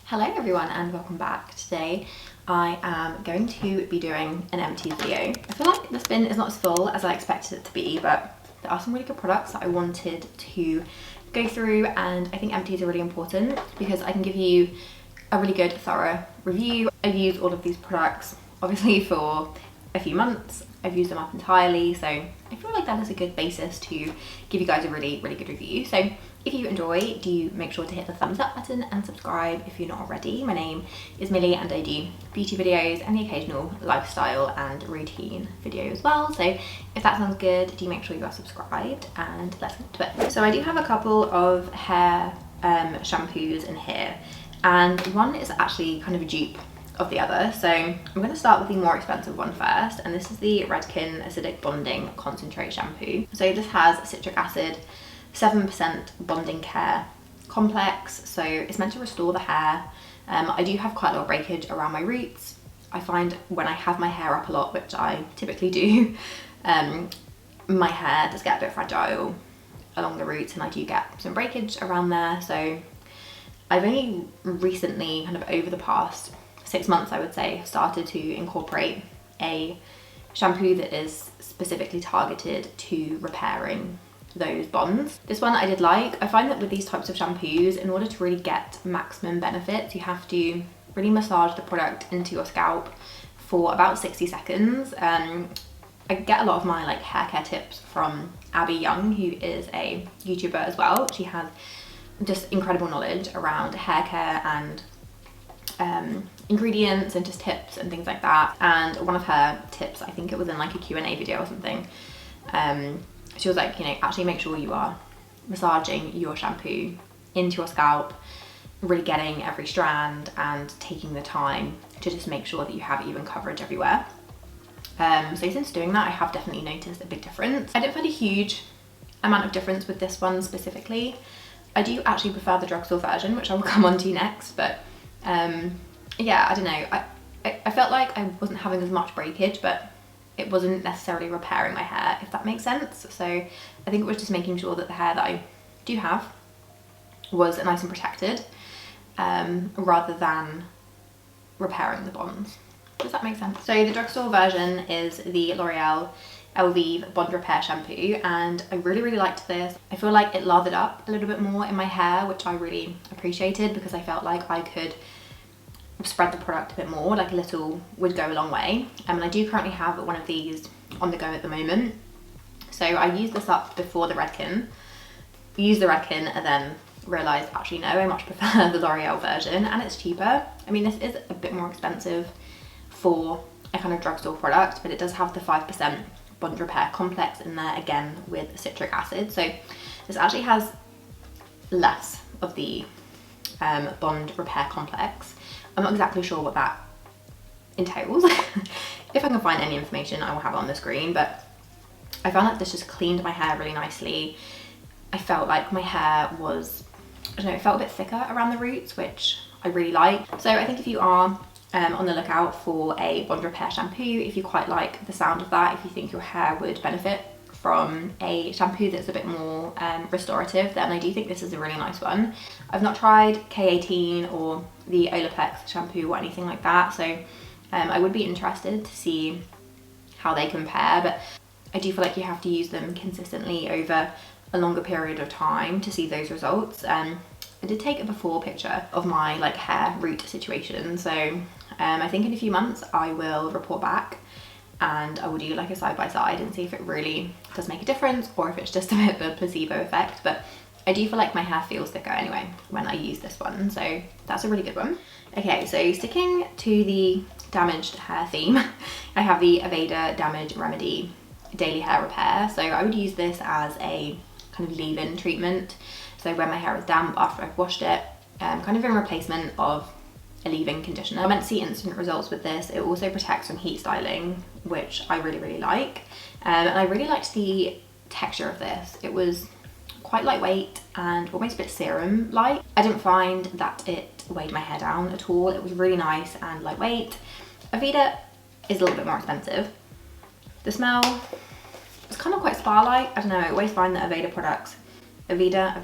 Hello everyone and welcome back. Today I am going to be doing an empties video. I feel like this bin is not as full as I expected it to be, but there are some really good products that I wanted to go through, and I think empties are really important because I can give you a really good thorough review. I've used all of these products obviously for a few months. I've used them up entirely, so I feel like that is a good basis to give you guys a really good review. So if you enjoy, do make sure to hit the thumbs up button and subscribe if you're not already. My name is Millie and I do beauty videos and the occasional lifestyle and routine video as well. So if that sounds good, do make sure you are subscribed, and let's get to it. So I do have a couple of hair shampoos in here, and one is actually kind of a dupe of the other. So I'm going to start with the more expensive one first, and this is the Redken Acidic Bonding Concentrate Shampoo. So this has citric acid, 7% bonding care complex, so it's meant to restore the hair. I do have quite a lot of breakage around my roots. I find when I have my hair up a lot, which I typically do, my hair does get a bit fragile along the roots and I do get some breakage around there. So I've only recently, kind of over the past 6 months I would say, started to incorporate a shampoo that is specifically targeted to repairing those bonds. This one I did like. I find that with these types of shampoos, in order to really get maximum benefits, you have to really massage the product into your scalp for about 60 seconds. I get a lot of my hair care tips from Abby Young, who is a YouTuber as well. She has just incredible knowledge around hair care and ingredients and just tips and things like that. And one of her tips, I think it was in a Q&A video or something, she was like, actually make sure you are massaging your shampoo into your scalp, really getting every strand and taking the time to just make sure that you have even coverage everywhere. So since doing that, I have definitely noticed a big difference. I didn't find a huge amount of difference with this one specifically. I do actually prefer the drugstore version, which I will come on to next, but yeah, I don't know. I felt like I wasn't having as much breakage, but it wasn't necessarily repairing my hair, if that makes sense. So I think it was just making sure that the hair that I do have was nice and protected, rather than repairing the bonds. Does that make sense? So the drugstore version is the L'Oreal Elvive Bond Repair Shampoo, and I really liked this. I feel like it lathered up a little bit more in my hair, which I really appreciated because I felt like I could spread the product a bit more, a little would go a long way. And I do currently have one of these on the go at the moment. So I used this up before the Redken, used the Redken and then realised actually no, I much prefer the L'Oreal version, and it's cheaper. I mean, this is a bit more expensive for a kind of drugstore product, but it does have the 5% bond repair complex in there, again with citric acid. So this actually has less of the bond repair complex. I'm not exactly sure what that entails. If I can find any information, I will have it on the screen, but I found that this just cleaned my hair really nicely. I felt like my hair was, I don't know, it felt a bit thicker around the roots, which I really like. So I think if you are on the lookout for a bond repair shampoo, if you quite like the sound of that, if you think your hair would benefit from a shampoo that's a bit more restorative, then I do think this is a really nice one. I've not tried K18 or the Olaplex shampoo or anything like that, so I would be interested to see how they compare, but I do feel like you have to use them consistently over a longer period of time to see those results. I did take a before picture of my hair root situation, so I think in a few months I will report back and I will do a side by side and see if it really does make a difference or if it's just a bit of a placebo effect. But I do feel like my hair feels thicker anyway when I use this one, so that's a really good one. Okay, so sticking to the damaged hair theme, I have the Aveda Damage Remedy Daily Hair Repair. So I would use this as a kind of leave-in treatment. So when my hair is damp after I've washed it, kind of in replacement of a leave-in conditioner. I'm meant to see instant results with this. It also protects from heat styling, which I really like. And I really liked the texture of this. It was quite lightweight and almost a bit serum-like. I didn't find that it weighed my hair down at all. It was really nice and lightweight. Aveda is a little bit more expensive. The smell is kind of quite spa-like. I don't know, I always find that Aveda products, Aveda,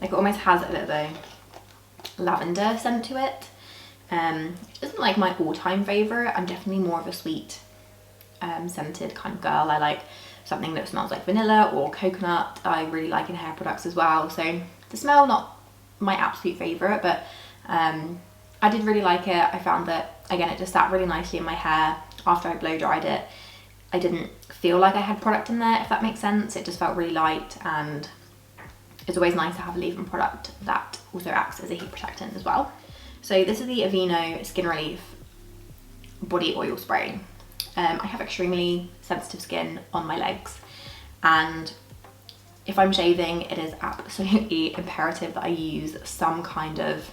like it almost has a bit of a lavender scent to it. It isn't like my all-time favourite. I'm definitely more of a sweet scented kind of girl. I like something that smells like vanilla or coconut. I really like in hair products as well. So the smell, not my absolute favourite, but I did really like it. I found that, again, it just sat really nicely in my hair after I blow dried it. I didn't feel like I had product in there, if that makes sense. It just felt really light, and it's always nice to have a leave-in product that also acts as a heat protectant as well. So this is the Aveeno Skin Relief Body Oil Spray. I have extremely sensitive skin on my legs, and if I'm shaving, it is absolutely imperative that I use some kind of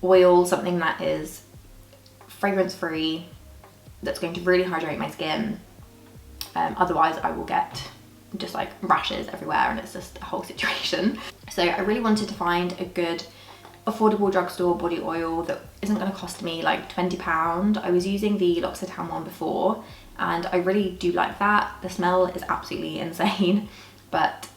oil, something that is fragrance-free, that's going to really hydrate my skin. Otherwise I will get just like rashes everywhere, and it's just a whole situation. So I really wanted to find a good affordable drugstore body oil that isn't going to cost me like £20. I was using the L'Occitane one before, and I really do like that. The smell is absolutely insane, but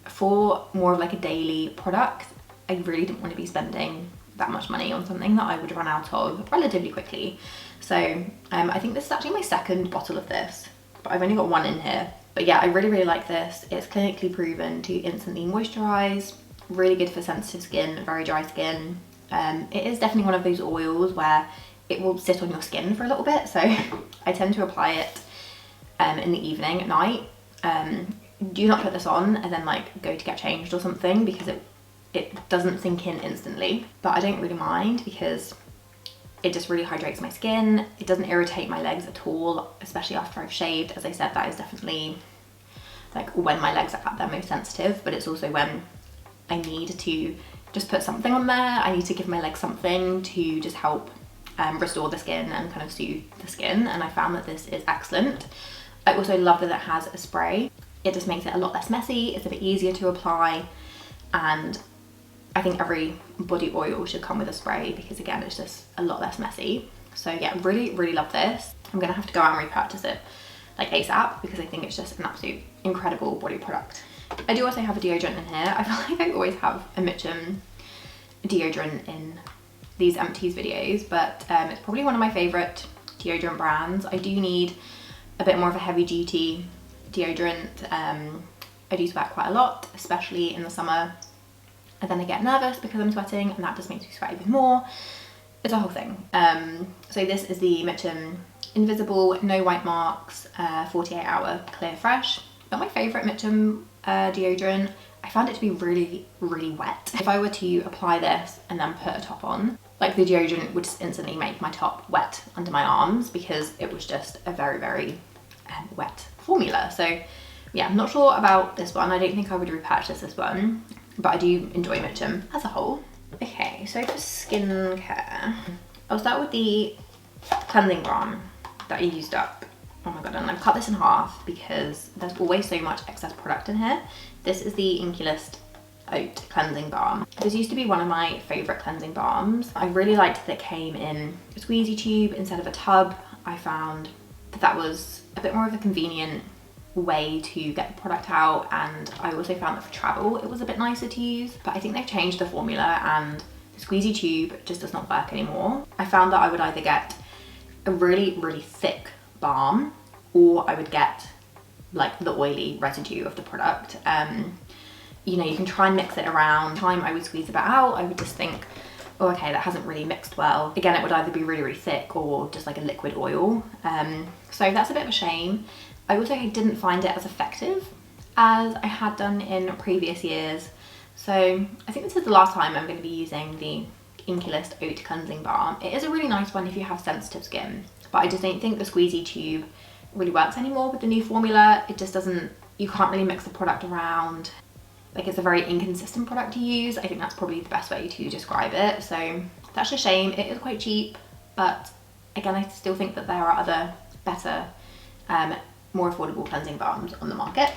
for more of like a daily product, I really didn't want to be spending that much money on something that I would run out of relatively quickly. So I think this is actually my second bottle of this, but I've only got one in here. But yeah, I really like this. It's clinically proven to instantly moisturize, really good for sensitive skin, very dry skin. It is definitely one of those oils where it will sit on your skin for a little bit, so I tend to apply it in the evening at night. Do not put this on and then like go to get changed or something, because it doesn't sink in instantly, but I don't really mind because it just really hydrates my skin. It doesn't irritate my legs at all, especially after I've shaved. As I said, that is definitely like when my legs are at their most sensitive, but it's also when I need to just put something on there. I need to give my legs something to just help restore the skin and kind of soothe the skin, and I found that this is excellent. I also love that it has a spray. It just makes it a lot less messy. It's a bit easier to apply, and I think every body oil should come with a spray because, again, it's just a lot less messy. So yeah, really, really love this. I'm gonna have to go out and repurchase it like ASAP because I think it's just an absolute incredible body product. I do also have a deodorant in here. I feel like I always have a Mitchum deodorant in these empties videos, but it's probably one of my favorite deodorant brands. I do need a bit more of a heavy duty deodorant. I do sweat quite a lot, especially in the summer, and then I get nervous because I'm sweating, and that just makes me sweat even more. It's a whole thing. So this is the Mitchum Invisible No White Marks 48 Hour Clear Fresh. Not my favourite Mitchum deodorant. I found it to be really, really wet. If I were to apply this and then put a top on, like, the deodorant would just instantly make my top wet under my arms because it was just a very, very wet formula. So yeah, I'm not sure about this one. I don't think I would repurchase this one, but I do enjoy Mitchum as a whole. Okay, so for skincare, I'll start with the cleansing balm that I used up. Oh my god, and I've cut this in half because there's always so much excess product in here. This is the Inkist Oat Cleansing Balm. This used to be one of my favourite cleansing balms. I really liked that it came in a squeezy tube instead of a tub. I found that that was a bit more of a convenient way to get the product out, and I also found that for travel it was a bit nicer to use, but I think they've changed the formula and the squeezy tube just does not work anymore. I found that I would either get a really, really thick balm, or I would get like the oily residue of the product. You know, you can try and mix it around. Time I would squeeze a bit out, I would just think, oh, okay, that hasn't really mixed well. Again, it would either be really, really thick or just like a liquid oil. So that's a bit of a shame. I also didn't find it as effective as I had done in previous years. So I think this is the last time I'm going to be using the Inkist Oat Cleansing Balm. It is a really nice one if you have sensitive skin, but I just don't think the squeezy tube really works anymore with the new formula. It just doesn't, you can't really mix the product around. Like, it's a very inconsistent product to use. I think that's probably the best way to describe it. So that's a shame. It is quite cheap, but again, I still think that there are other better, more affordable cleansing balms on the market.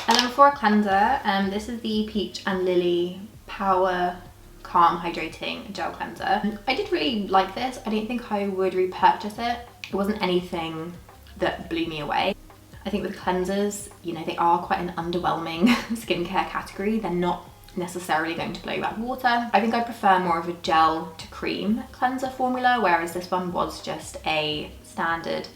And then for a cleanser, this is the Peach and Lily Power Calm Hydrating Gel Cleanser. I did really like this. I don't think I would repurchase it. It wasn't anything that blew me away. I think with cleansers, you know, they are quite an underwhelming skincare category. They're not necessarily going to blow back water. I think I prefer more of a gel to cream cleanser formula, whereas this one was just a standard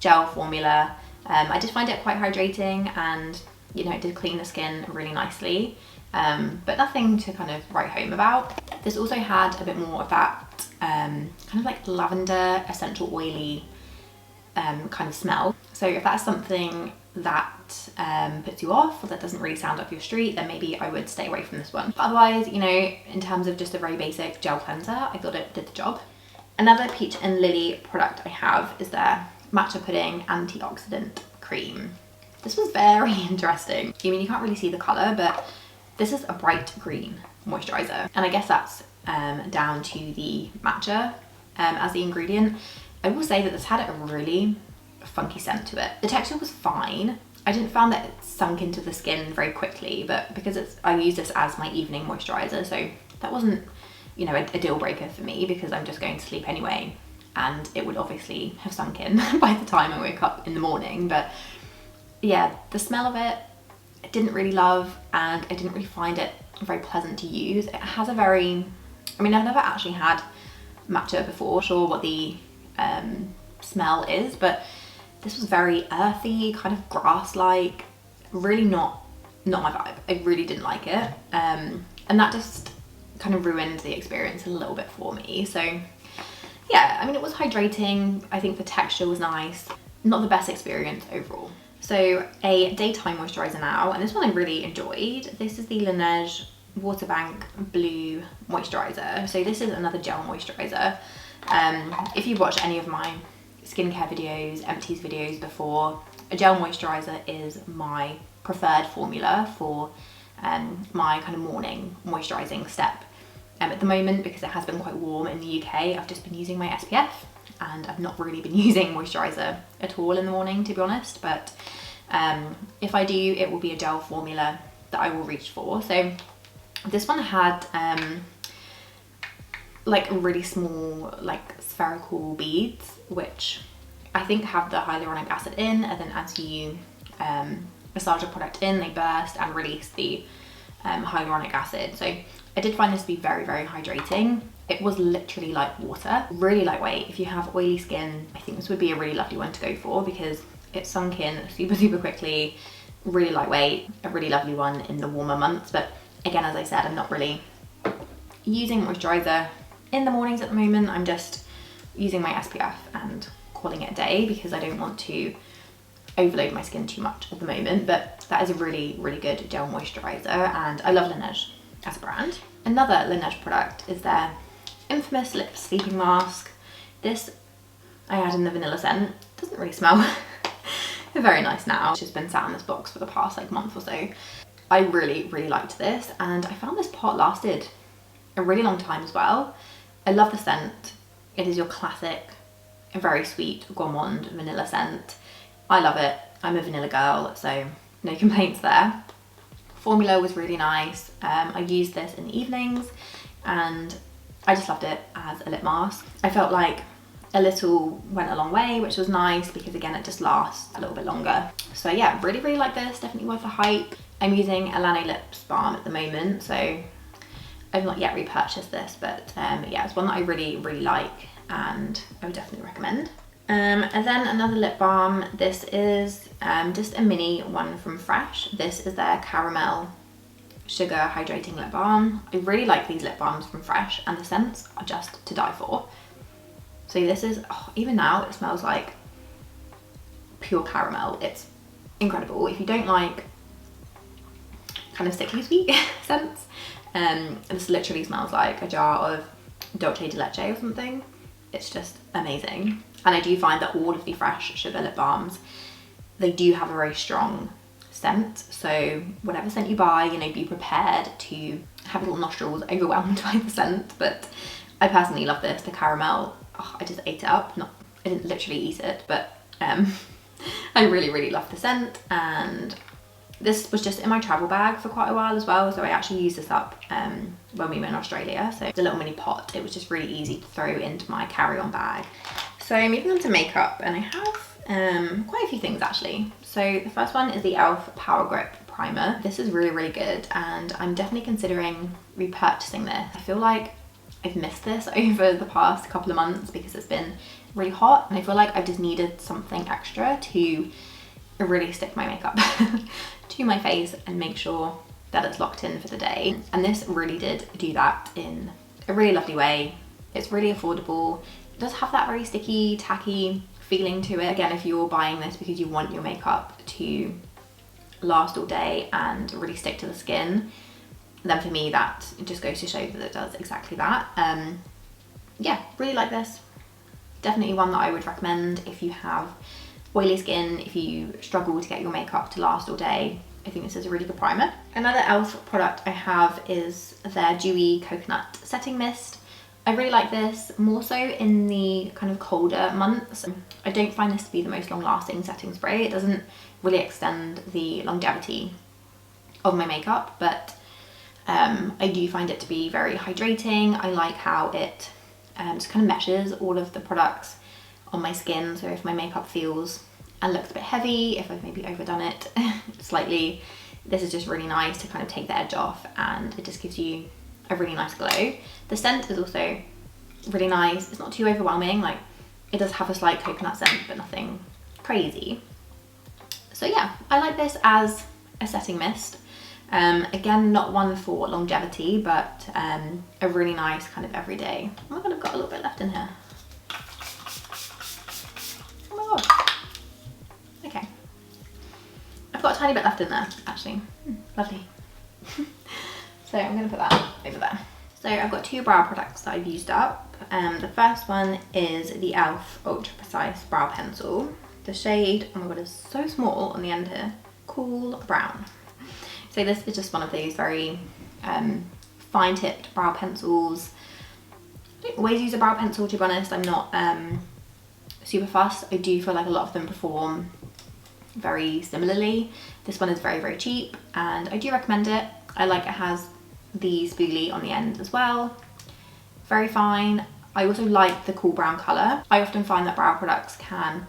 gel formula. I did find it quite hydrating, and you know, it did clean the skin really nicely, but nothing to kind of write home about. This also had a bit more of that kind of like lavender essential oily kind of smell. So if that's something that puts you off, or that doesn't really sound up your street, then maybe I would stay away from this one. But otherwise, you know, in terms of just a very basic gel cleanser, I thought it did the job. Another Peach and Lily product I have is their Matcha Pudding Antioxidant Cream. This was very interesting. I mean, you can't really see the colour, but this is a bright green moisturiser, and I guess that's down to the matcha as the ingredient. I will say that this had a really funky scent to it. The texture was fine. I didn't find that it sunk into the skin very quickly, but because I use this as my evening moisturiser, so that wasn't, you know, a deal breaker for me, because I'm just going to sleep anyway, and it would obviously have sunk in by the time I woke up in the morning. But yeah, the smell of it I didn't really love, and I didn't really find it very pleasant to use. It has a very, I mean, I've never actually had matcha before, sure what the smell is, but this was very earthy, kind of grass-like, really not my vibe. I really didn't like it, and that just kind of ruined the experience a little bit for me. So yeah, I mean, it was hydrating. I think the texture was nice. Not the best experience overall. So a daytime moisturiser now, and this one I really enjoyed. This is the Laneige Water Bank Blue Moisturiser. So this is another gel moisturiser. If you've watched any of my skincare videos, empties videos before, a gel moisturiser is my preferred formula for my kind of morning moisturising step. At the moment, because it has been quite warm in the UK, I've just been using my SPF, and I've not really been using moisturiser at all in the morning, to be honest. But if I do, it will be a gel formula that I will reach for. So this one had like really small, like spherical beads, which I think have the hyaluronic acid in, and then as you massage the product in, they burst and release the hyaluronic acid. So I did find this to be very, very hydrating. It was literally like water, really lightweight. If you have oily skin, I think this would be a really lovely one to go for, because it sunk in super quickly, really lightweight, a really lovely one in the warmer months. But again, as I said, I'm not really using moisturiser in the mornings at the moment. I'm just using my SPF and calling it a day, because I don't want to overload my skin too much at the moment. But that is a really, really good gel moisturiser, and I love Laneige as a brand. Another Laneige product is their infamous lip sleeping mask. This I had in the vanilla scent. Doesn't really smell very nice now. It's just been sat in this box for the past like month or so. I really, really liked this, and I found this pot lasted a really long time as well. I love the scent. It is your classic, very sweet gourmand vanilla scent. I love it. I'm a vanilla girl, so no complaints there. Formula was really nice. I used this in the evenings, and I just loved it as a lip mask. I felt like a little went a long way, which was nice, because again, it just lasts a little bit longer. So yeah, really, really like this. Definitely worth a hype. I'm using Aeno Lip Balm at the moment, so I've not yet repurchased this, but yeah, it's one that I really, really like, and I would definitely recommend. And then another lip balm. This is just a mini one from Fresh. This is their Caramel Sugar Hydrating Lip Balm. I really like these lip balms from Fresh, and the scents are just to die for. So this is, oh, even now it smells like pure caramel. It's incredible. If you don't like kind of sickly sweet scents, this literally smells like a jar of dulce de leche or something. It's just amazing. And I do find that all of the Fresh sugar lip balms, they do have a very strong scent. So whatever scent you buy, you know, be prepared to have your nostrils overwhelmed by the scent. But I personally love this, the caramel. Oh, I just ate it up. I didn't literally eat it, but I really, really love the scent. And this was just in my travel bag for quite a while as well, so I actually used this up when we were in Australia. So the little mini pot, it was just really easy to throw into my carry-on bag. So moving on to makeup, and I have quite a few things actually. So the first one is the e.l.f. Power Grip primer. This is really, really good, and I'm definitely considering repurchasing this. I feel like I've missed this over the past couple of months because it's been really hot, and I feel like I've just needed something extra to really stick my makeup to my face and make sure that it's locked in for the day. And this really did do that in a really lovely way. It's really affordable. It does have that very sticky, tacky feeling to it. Again, if you're buying this because you want your makeup to last all day and really stick to the skin, then for me that just goes to show that it does exactly that. Yeah, really like this. Definitely one that I would recommend if you have oily skin, if you struggle to get your makeup to last all day. I think this is a really good primer. Another e.l.f. product I have is their Dewy Coconut Setting Mist. I really like this, more so in the kind of colder months. I don't find this to be the most long-lasting setting spray. It doesn't really extend the longevity of my makeup, but I do find it to be very hydrating. I like how it just kind of meshes all of the products on my skin, so if my makeup feels and looks a bit heavy, if I've maybe overdone it slightly, this is just really nice to kind of take the edge off, and it just gives you a really nice glow. The scent is also really nice. It's not too overwhelming, like it does have a slight coconut scent but nothing crazy. So yeah, I like this as a setting mist. Again, not one for longevity, but a really nice kind of everyday. Oh my god, I've got a little bit left in here. Oh my god. Okay. I've got a tiny bit left in there, actually. Lovely. So I'm going to put that over there. So I've got two brow products that I've used up. The first one is the e.l.f. Ultra Precise Brow Pencil. The shade, oh my god, is so small on the end here. Cool Brown. So this is just one of those very fine-tipped brow pencils. I don't always use a brow pencil, to be honest. I'm not super fussed. I do feel like a lot of them perform very similarly. This one is very, very cheap, and I do recommend it. I like it has the spoolie on the end as well. Very fine. I also like the cool brown colour. I often find that brow products can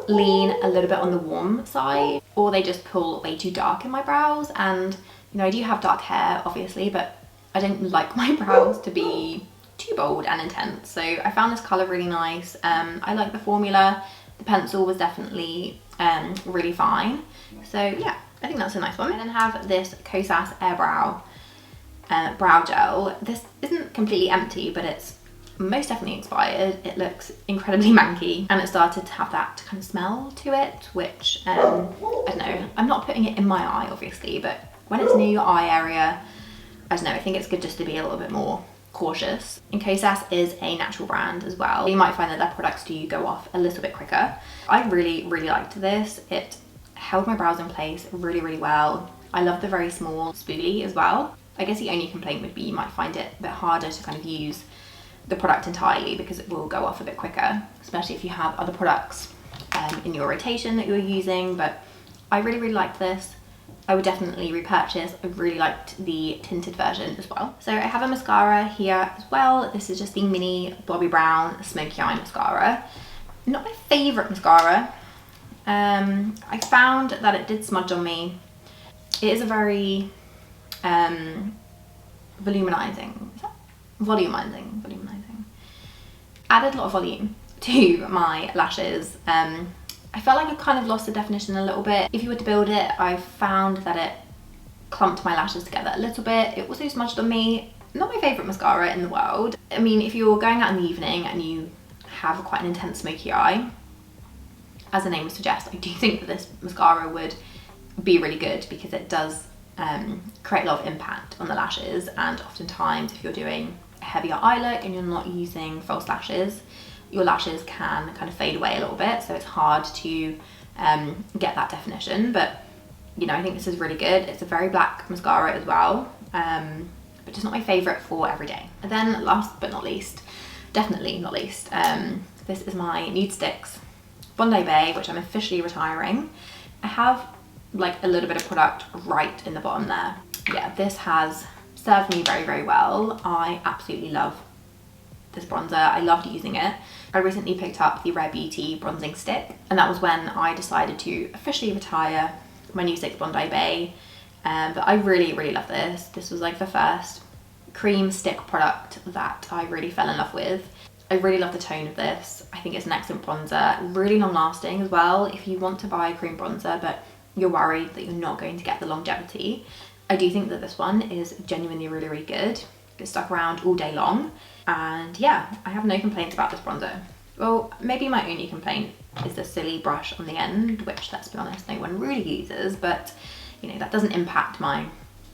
lean a little bit on the warm side, or they just pull way too dark in my brows, and you know, I do have dark hair obviously, but I don't like my brows to be too bold and intense. So I found this colour really nice. I like the formula. The pencil was definitely really fine. So yeah, I think that's a nice one. I then have this Kosas Air Brow Gel. This isn't completely empty, but it's most definitely expired. It looks incredibly manky, and it started to have that kind of smell to it, which I don't know, I'm not putting it in my eye obviously, but when it's near your eye area, I don't know, I think it's good just to be a little bit more cautious. And Kosas is a natural brand as well. You might find that their products do go off a little bit quicker. I really, really liked this. It held my brows in place really, really well. I love the very small spoolie as well. I guess the only complaint would be you might find it a bit harder to kind of use the product entirely because it will go off a bit quicker, especially if you have other products in your rotation that you're using. But I really, really liked this. I would definitely repurchase. I really liked the tinted version as well. So I have a mascara here as well. This is just the mini Bobbi Brown Smoky Eye Mascara. Not my favourite mascara. I found that it did smudge on me. It is a very volumizing. Is that? Volumizing. Added a lot of volume to my lashes. I felt like I kind of lost the definition a little bit. If you were to build it, I found that it clumped my lashes together a little bit. It also smudged on me. Not my favourite mascara in the world. I mean, if you're going out in the evening and you have quite an intense smoky eye, as the name would suggest, I do think that this mascara would be really good because it does create a lot of impact on the lashes, and oftentimes if you're doing a heavier eye look and you're not using false lashes, your lashes can kind of fade away a little bit, so it's hard to get that definition. But you know, I think this is really good. It's a very black mascara as well, but just not my favourite for everyday. And then last but not least, definitely not least, this is my Nude Sticks Bondi Bay, which I'm officially retiring. I have like a little bit of product right in the bottom there. Yeah, this has served me very, very well. I absolutely love this bronzer. I loved using it. I recently picked up the Rare Beauty bronzing stick, and that was when I decided to officially retire my new Six Bondi Bay. But I really, really love this. This was like the first cream stick product that I really fell in love with. I really love the tone of this. I think it's an excellent bronzer, really long lasting as well. If you want to buy a cream bronzer but you're worried that you're not going to get the longevity, I do think that this one is genuinely really, really good. It's stuck around all day long, and yeah, I have no complaints about this bronzer. Well, maybe my only complaint is the silly brush on the end, which, let's be honest, no one really uses, but you know, that doesn't impact my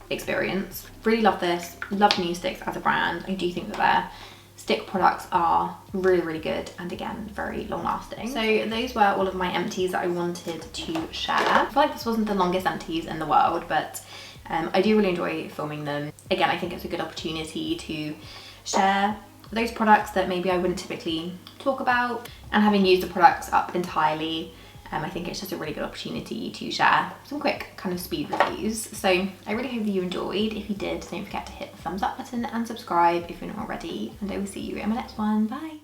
experience. Really love this, love Nude Sticks as a brand. I do think that their stick products are really, really good, and again, very long lasting. So those were all of my empties that I wanted to share. I feel like this wasn't the longest empties in the world, but I do really enjoy filming them. Again, I think it's a good opportunity to share those products that maybe I wouldn't typically talk about, and having used the products up entirely, I think it's just a really good opportunity to share some quick kind of speed reviews. So I really hope that you enjoyed. If you did, don't forget to hit the thumbs up button and subscribe if you're not already, and I will see you in my next one. Bye.